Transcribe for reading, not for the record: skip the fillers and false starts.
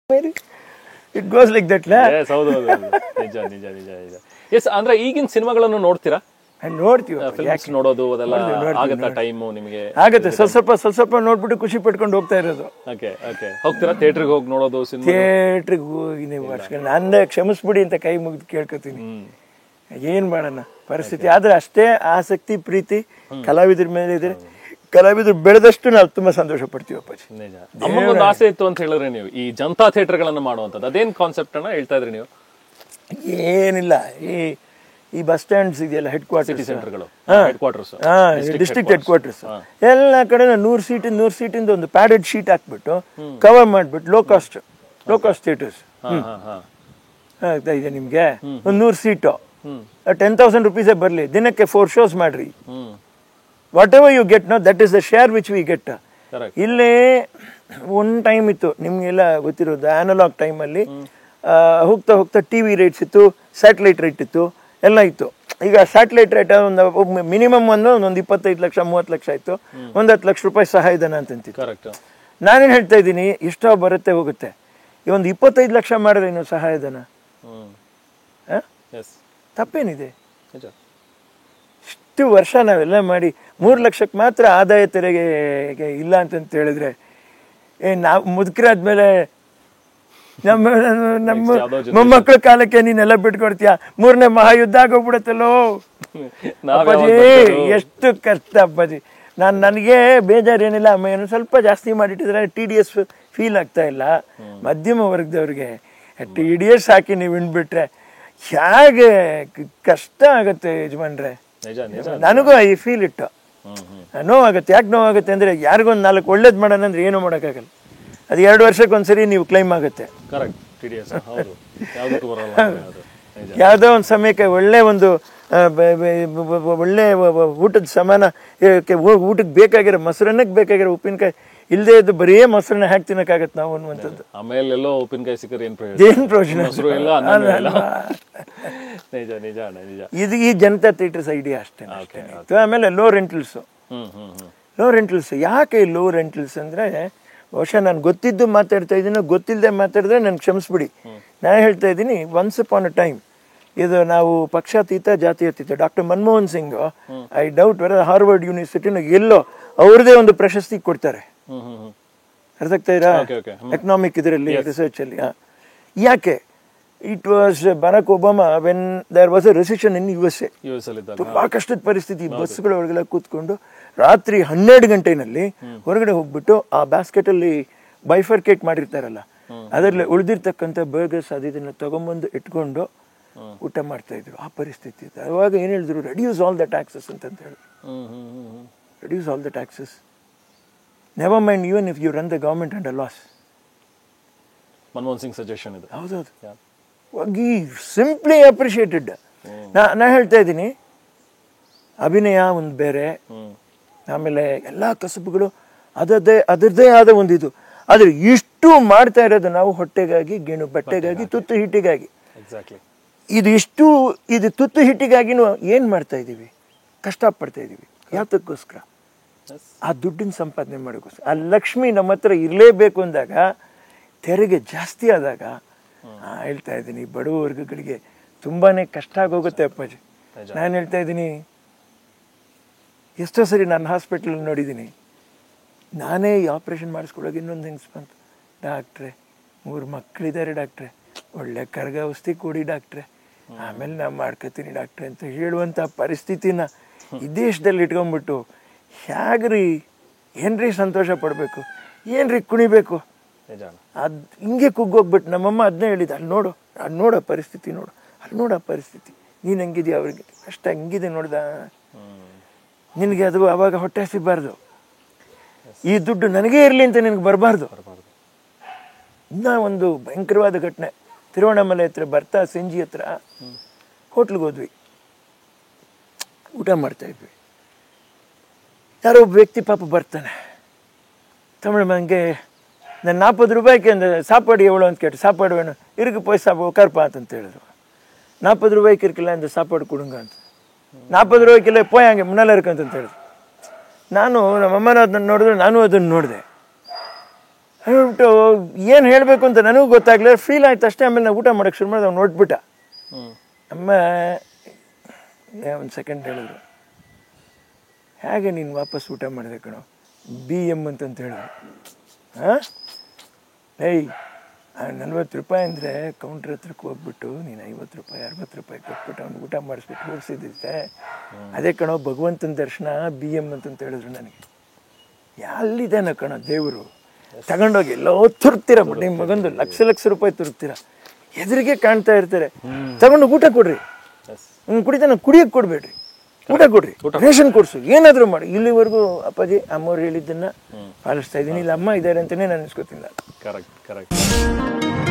It goes like that ಲಾ. ಹೌದು ನಿಜ ನಿಜ ನಿಜ ನಿಜ. ಎಸ್, ಅಂದ್ರೆ ಈಗಿನ ಸಿನಿಮಾಗಳನ್ನು ನೋಡ್ತೀರಾ? ನೋಡ್ತೀವಿ, ಫಿಲ್ಮ್ಸ್ ನೋಡೋದು ಅದೆಲ್ಲ ಆಗತ್ತಾ ಟೈಮು ನಿಮಗೆ? ಆಗತ್ತೆ, ಸ್ವಲ್ಪ ನೋಡ್ಬಿಟ್ಟು ಖುಷಿ ಪಟ್ಕೊಂಡು ಹೋಗ್ತಾ ಇರೋದು. Okay okay. ಹೋಗ್ತೀರಾ ಥಿಯೇಟ್ರಿಗೆ ಹೋಗಿ ನೋಡೋದು ಸಿನಿಮಾ? ಥಿಯೇಟ್ರಿಗೆ ಹೋಗಿ ನೀವು ಅಷ್ಟೇ ನಂದೇ ಕ್ಷಮಿಸ್ಬಿಡಿ ಅಂತ ಕೈ ಮುಗಿದು ಕೇಳ್ಕೊತೀನಿ. ಏನ್ ಮಾಡೋಣ ಪರಿಸ್ಥಿತಿ. ಆದ್ರೆ ಅಷ್ಟೇ ಆಸಕ್ತಿ ಪ್ರೀತಿ ಕಲಾವಿದ್ರ ಮೇಲೆ ಇದ್ರೆ, ಕಲಾವಿದ್ರು ಬೆಳೆದಷ್ಟು ನಾವು ತುಂಬಾ ಸಂತೋಷ ಪಡ್ತೀವಿ ಅಪ್ಪಾಜಿ. ನಿಜ. ನಮಗೊಂದು ಆಸೆ ಇತ್ತು ಅಂತ ಹೇಳಿದ್ರೆ ನೀವು ಈ ಜನತಾ ಥಿಯೇಟರ್ಗಳನ್ನ ಮಾಡುವಂಥದ್ದು, ಅದೇನ್ ಕಾನ್ಸೆಪ್ಟ್ ಅನ್ನ ಹೇಳ್ತಾ ಇದ್ರಿ ನೀವು? ಏನಿಲ್ಲ, ಈ ಬಸ್ ಸ್ಟ್ಯಾಂಡ್ಸ್ ಇದೆಯಲ್ಲ, head quarters, district head quarters ಎಲ್ಲ ಕಡೆ 100 ಸೀಟಿಂದ ಒಂದು ಪ್ಯಾಡೆಡ್ ಶೀಟ್ ಹಾಕ್ಬಿಟ್ಟು ಕವರ್ ಮಾಡ್ಬಿಟ್ಟು ಲೋ ಕಾಸ್ಟ್ ಥಿಯೇಟರ್ಸ್ ಆಗ್ತಾ ಇದೆ. ನಿಮ್ಗೆ ಒಂದು 100 ಸೀಟು 10,000 rupees ಬರ್ಲಿ, ದಿನಕ್ಕೆ 4 shows ಮಾಡ್ರಿ. Whatever you get, know that is the share which we get. ಇಲ್ಲಿ ಒಂದು ಟೈಮ್ ಇತ್ತು, ನಿಮ್ಗೆಲ್ಲ ಗೊತ್ತಿರೋದು, ಅನಲಾಗ್ ಟೈಮಲ್ಲಿ ಹೋಗ್ತಾ ಹೋಗ್ತಾ ಟಿವಿ ರೇಟ್ಸ್ ಇತ್ತು, ಸ್ಯಾಟಲೈಟ್ ರೇಟ್ ಇತ್ತು, ಎಲ್ಲ ಇತ್ತು. ಈಗ ಸ್ಯಾಟಲೈಟ್ ರೇಟ್ ಒಂದು ಮಿನಿಮಮ್ ಒಂದು 25 ಲಕ್ಷ 30 ಲಕ್ಷ ಇತ್ತು, ಒಂದು 10 ಲಕ್ಷ ರೂಪಾಯಿ ಸಹಾಯಧನ ಅಂತಂತಿತ್ತು. ನಾನೇನು ಹೇಳ್ತಾ ಇದ್ದೀನಿ, ಇಷ್ಟೋ ಬರುತ್ತೆ ಹೋಗುತ್ತೆ. ಈ ಒಂದು 25 ಲಕ್ಷ ಮಾಡಿದ್ರೆ ಇನ್ನು ಸಹಾಯಧನ ತಪ್ಪೇನಿದೆ? ಇಷ್ಟು ವರ್ಷ ನಾವೆಲ್ಲ ಮಾಡಿ 3 ಲಕ್ಷಕ್ಕೆ ಮಾತ್ರ ಆದಾಯ ತೆರಿಗೆ ಇಲ್ಲ ಅಂತಂತ ಹೇಳಿದ್ರೆ, ನಾವು ಮುದುಕರಾದ್ಮೇಲೆ ನಮ್ಮ ಮೊಮ್ಮಕ್ಕಳ ಕಾಲಕ್ಕೆ ನೀನೆಲ್ಲ ಬಿಟ್ಕೊಡ್ತೀಯ, 3ನೇ ಮಹಾಯುದ್ಧ ಆಗೋಗ್ಬಿಡತ್ತಲ್ಲೋ ಅಪ್ಪಾಜಿ. ಎಷ್ಟು ಕಷ್ಟ ಅಪ್ಪಾಜಿ. ನನಗೆ ಬೇಜಾರೇನಿಲ್ಲ, ಅಮ್ಮ ಸ್ವಲ್ಪ ಜಾಸ್ತಿ ಮಾಡಿಟ್ಟಿದ್ರೆ TDS ಫೀಲ್ ಆಗ್ತಾ ಇಲ್ಲ. ಮಧ್ಯಮ ವರ್ಗದವ್ರಿಗೆ TDS ಹಾಕಿ ನೀವು ಹಿಂಡ್ಬಿಟ್ರೆ ಹೇಗೆ ಕಷ್ಟ ಆಗತ್ತೆ ಯಜಮಾನ್ರೆ. ನನಗೂ ಈ ಫೀಲ್ ಇಟ್ಟು ನೋವಾಗುತ್ತೆ. ಯಾಕೆ ನೋವಾಗುತ್ತೆ ಅಂದ್ರೆ, ಯಾರಿಗೊಂದು 4 ಒಳ್ಳೇದು ಮಾಡೋಣ ಅಂದ್ರೆ ಏನೂ ಮಾಡೋಕ್ಕಾಗಲ್ಲ. ಅದು 2 ವರ್ಷಕ್ಕೊಂದ್ಸರಿ ನೀವು ಕ್ಲೈಮ್ ಆಗುತ್ತೆ. ಯಾವುದೋ ಒಂದು ಸಮಯಕ್ಕೆ ಒಳ್ಳೆ ಒಂದು ಒಳ್ಳೆ ಊಟದ ಸಮಾನ, ಊಟಕ್ಕೆ ಬೇಕಾಗಿರೋ ಮೊಸರನ್ನಕ್ಕೆ ಬೇಕಾಗಿರೋ ಉಪ್ಪಿನಕಾಯಿ ಇಲ್ಲದೆ ಇದ್ದು ಬರೀ ಮೊಸರನ್ನ ಹಾಕಿ ತಿನ್ನಕ್ಕಾಗತ್ತೆ ನಾವು ಅನ್ನುವಂಥದ್ದು. ಆಮೇಲೆ ಎಲ್ಲೋ ಉಪ್ಪಿನಕಾಯಿ ಸಿಕ್ಕರೆ ಏನ್ ಪ್ರಯೋಜನ? ಇದು ಈ ಜನತಾ ಥಿಯೇಟರ್ಸ್ ಐಡಿಯಾ ಅಷ್ಟೇ. ಆಮೇಲೆ ಲೋ ರೆಂಟಲ್ಸ್. ಯಾಕೆ ಲೋ ರೆಂಟಲ್ಸ್ ಅಂದ್ರೆ, ಬಹುಶಃ ನಾನು ಗೊತ್ತಿದ್ದು ಮಾತಾಡ್ತಾ ಇದ್ದೀನಿ, ಗೊತ್ತಿಲ್ಲದೆ ಮಾತಾಡಿದ್ರೆ ನನ್ಗೆ ಕ್ಷಮಿಸ್ಬಿಡಿ. ನಾನು ಹೇಳ್ತಾ ಇದ್ದೀನಿ, ಒನ್ಸ್ ಅಪಾನ್ ಅ ಟೈಮ್ ಇದು ನಾವು ಪಕ್ಷಾತೀತ ಜಾತ್ಯತೀತ doctor Manmohan Singh, I doubt Harvard ಯೂನಿವರ್ಸಿಟಿನ ಎಲ್ಲೋ ಅವ್ರದೇ ಒಂದು ಪ್ರಶಸ್ತಿ ಕೊಡ್ತಾರೆ. ಅರ್ಥ ಆಗ್ತಾ ಇರಾ? ಎಕನಾಮಿಕ್ ಇದರಲ್ಲಿ ರಿಸರ್ಚ್ ಅಲ್ಲಿ. ಯಾಕೆ? It was Barack Obama when there was a recession in USA. ತುಂಬಾ ಕಷ್ಟದ ಪರಿಸ್ಥಿತಿ. ಬಸ್ಗಳ ಒಳಗೆಲ್ಲ ಕೂತ್ಕೊಂಡು ರಾತ್ರಿ 12 ಗಂಟೆನಲ್ಲಿ ಹೊರಗಡೆ ಹೋಗ್ಬಿಟ್ಟು ಆ ಬ್ಯಾಸ್ಕೆಟ್ ಅಲ್ಲಿ ಬೈಫರ್ಕೇಟ್ ಮಾಡಿರ್ತಾರಲ್ಲ, ಅದರಲ್ಲಿ ಉಳಿದಿರ್ತಕ್ಕಂಥ ಬರ್ಗರ್ಸ್ ಅದನ್ನ ತಗೊಂಬಂದು ಇಟ್ಕೊಂಡು ಊಟ ಮಾಡ್ತಾ ಇದ್ರು. ಆ ಪರಿಸ್ಥಿತಿ ಇತ್ತು. ಅವಾಗ ಏನ್ ಹೇಳಿದ್ರು, ರೆಡ್ಯೂಸ್ ಆಲ್ ದ ಟ್ಯಾಕ್ಸಸ್ ಅಂತ ಹೇಳಿ. Reduce all the taxes, never mind even if you run the government under loss. Manmohan Singh suggestion ಇದು. ಹೌದೌದು, ಸಿಂಪ್ಲಿ ಅಪ್ರಿಷಿಯೇಟೆಡ್. ನಾ ಹೇಳ್ತಾ ಇದ್ದೀನಿ, ಅಭಿನಯ ಒಂದು ಬೇರೆ, ಆಮೇಲೆ ಎಲ್ಲ ಕಸಬುಗಳು ಅದರದೇ ಆದ ಒಂದು ಇದು. ಆದ್ರೆ ಇಷ್ಟು ಮಾಡ್ತಾ ಇರೋದು ನಾವು ಹೊಟ್ಟೆಗಾಗಿ, ಗೇಣು ಬಟ್ಟೆಗಾಗಿ, ತುತ್ತು ಹಿಟ್ಟಿಗಾಗಿ. ಇದು ತುತ್ತು ಹಿಟ್ಟಿಗಾಗಿನೂ ಏನ್ ಮಾಡ್ತಾ ಇದೀವಿ, ಕಷ್ಟಪಡ್ತಾ ಇದೀವಿ. ಯಾತಕ್ಕೋಸ್ಕರ? ಆ ದುಡ್ಡಿನ ಸಂಪಾದನೆ ಮಾಡೋಕ್ಕೋಸ್ಕರ. ಆ ಲಕ್ಷ್ಮಿ ನಮ್ಮ ಹತ್ರ ಇರಲೇಬೇಕು ಅಂದಾಗ, ತೆರಿಗೆ ಜಾಸ್ತಿ ಆದಾಗ, ಹೇಳ್ತಾ ಇದ್ದೀನಿ, ಬಡವ ವರ್ಗಗಳಿಗೆ ತುಂಬಾನೇ ಕಷ್ಟ ಆಗೋಗುತ್ತೆ ಅಪ್ಪಾಜಿ. ನಾನು ಹೇಳ್ತಾ ಇದ್ದೀನಿ, ಎಷ್ಟೋ ಸರಿ ನಾನು ಹಾಸ್ಪಿಟಲ್ ನೋಡಿದ್ದೀನಿ, ನಾನೇ ಈ ಆಪ್ರೇಷನ್ ಮಾಡಿಸ್ಕೊಳೋಕೆ ಇನ್ನೊಂದು ಹೆಂಗ್ಸ್ ಬಂತು, ಡಾಕ್ಟ್ರೆ 3 ಮಕ್ಕಳಿದ್ದಾರೆ ಡಾಕ್ಟ್ರೆ, ಒಳ್ಳೆ ಕರ್ಗ ಔಷಧಿ ಕೊಡಿ ಡಾಕ್ಟ್ರೆ, ಆಮೇಲೆ ನಾ ಮಾಡ್ಕೋತೀನಿ ಡಾಕ್ಟ್ರೆ ಅಂತ ಹೇಳುವಂಥ ಪರಿಸ್ಥಿತಿನ ಈ ದೇಶದಲ್ಲಿ ಇಟ್ಕೊಂಡ್ಬಿಟ್ಟು ಹೇಗ್ರಿ, ಏನ್ರಿ ಸಂತೋಷ ಪಡಬೇಕು, ಏನ್ರಿ ಕುಣಿಬೇಕು? ಹಿಂಗೆ ಕುಗ್ಗೋಗ್ಬಿಟ್ಟು ನಮ್ಮಮ್ಮ ಅದನ್ನೇ ಹೇಳಿದ, ಅಲ್ಲಿ ನೋಡೋ ಪರಿಸ್ಥಿತಿ ನೋಡು, ಅಲ್ಲಿ ನೋಡೋ ಪರಿಸ್ಥಿತಿ, ನೀನು ಹೆಂಗಿದೆಯಾ, ಅವ್ರಿಗೆ ಕಷ್ಟ ಹೆಂಗಿದೆ ನೋಡ್ದ, ನಿನಗೆ ಅದು ಅವಾಗ ಹೊಟ್ಟೆ ಸಿಗಬಾರ್ದು, ಈ ದುಡ್ಡು ನನಗೇ ಇರಲಿ ಅಂತ ನಿನಗೆ ಬರಬಾರ್ದು. ಇನ್ನ ಒಂದು ಭಯಂಕರವಾದ ಘಟನೆ, ತಿರುವಣ್ಣಾಮಲೈ ಹತ್ರ ಬರ್ತಾ ಸಿಂಜಿ ಹತ್ರ ಹೋಟ್ಲಿಗೆ ಹೋದ್ವಿ, ಊಟ ಮಾಡ್ತಾ ಇದ್ವಿ. ಯಾರೋ ಒಬ್ಬ ವ್ಯಕ್ತಿ ಪಾಪ ಬರ್ತಾನೆ, ತಮಿಳು ಮಂಗೆ ನಾನು 40 ರೂಪಾಯಿಗೆ ಅಂದ್ರೆ ಸಾಪಾಡು ಎವಳು ಅಂತ ಕೇಳಿ, ಸಾಪಾಡು ವೇಣು ಇருக்கு போய் உட்கார்ப்பா ಅಂತ ಹೇಳಿದ್ರು. 40 ರೂಪಾಯಿಗೆ ಇರ್ಕಿಲ್ಲ ಅಂದ್ರೆ ಸಾಪಾಡು ಕೊಡುಂಗ ಅಂತ, 40 ರೂಪಾಯಿಗಿಲ್ಲ போய் ಹಂಗೆ ಮುನ್ನೆಲ್ಲ ಇರ್ಕಂತ ಹೇಳಿದ್ರು. ನಾನು ನಮ್ಮಮ್ಮನ ಅದನ್ನ ನೋಡಿದ್ರೆ ನಾನು ಅದನ್ನು ನೋಡಿದೆ. ಅಂದ್ಬಿಟ್ಟು ಏನು ಹೇಳಬೇಕು ಅಂತ ನನಗೂ ಗೊತ್ತಾಗಲಿಲ್ಲ, ಫೀಲ್ ಆಯ್ತು ಅಷ್ಟೇ. ಆಮೇಲೆ ನಾವು ಊಟ ಮಾಡೋಕ್ಕೆ ಶುರು ಮಾಡಿದೆ, ಅವ್ನು ನೋಡ್ಬಿಟ್ಟ. ಅಮ್ಮ ಒಂದು ಸೆಕೆಂಡ್ ಹೇಳಿದ್ರು, ಹೇಗೆ ನೀನು ವಾಪಸ್ ಊಟ ಮಾಡಿದೆ ಕಣೋ, BM ಅಂತಂತ ಹೇಳಿದ್ರು. ಹಾಂ, ಏಯ್ 40 ರೂಪಾಯಿ ಅಂದರೆ ಕೌಂಟ್ರ್ ಹತ್ರಕ್ಕೆ ಹೋಗ್ಬಿಟ್ಟು ನೀನು 50 ರೂಪಾಯಿ 60 ರೂಪಾಯಿ ಕೊಟ್ಬಿಟ್ಟು ಅವ್ನು ಊಟ ಮಾಡಿಸ್ಬಿಟ್ಟು ಹೋಗಿಸಿದ್ದೆ. ಅದೇ ಕಣೋ ಭಗವಂತನ ದರ್ಶನ, BM ಅಂತಂತ ಹೇಳಿದ್ರು ನನಗೆ. ಅಲ್ಲಿದ್ದಾನೆ ಕಣೋ ದೇವರು, ತಗೊಂಡೋಗಿ ಎಲ್ಲೋ ತುರ್ತೀರ, ನಿಮ್ಮ ಮಗಂದು ಲಕ್ಷ ರೂಪಾಯಿ ತುರ್ತೀರ, ಎದುರಿಗೆ ಕಾಣ್ತಾ ಇರ್ತಾರೆ, ತಗೊಂಡು ಊಟ ಕೊಡ್ರಿ, ಕುಡಿತಾನೆ ಕುಡಿಯೋಕ್ಕೆ ಕೊಡಬೇಡ್ರಿ, ಊಟ ಕೊಡ್ರಿ, ರೇಷನ್ ಕೊಡ್ಸು, ಏನಾದರೂ ಮಾಡಿ. ಇಲ್ಲಿವರೆಗೂ ಅಪ್ಪಾಜಿ ಅಮ್ಮವ್ರು ಹೇಳಿದ್ದನ್ನು ಪಾಲಿಸ್ತಾ ಇದ್ದೀನಿ. ಇಲ್ಲ ಅಮ್ಮ ಇದ್ದಾರೆ ಅಂತಲೇ ನಾನು ಅನ್ಸ್ಕೊತೀನಿ. ಕರೆಕ್ಟ್.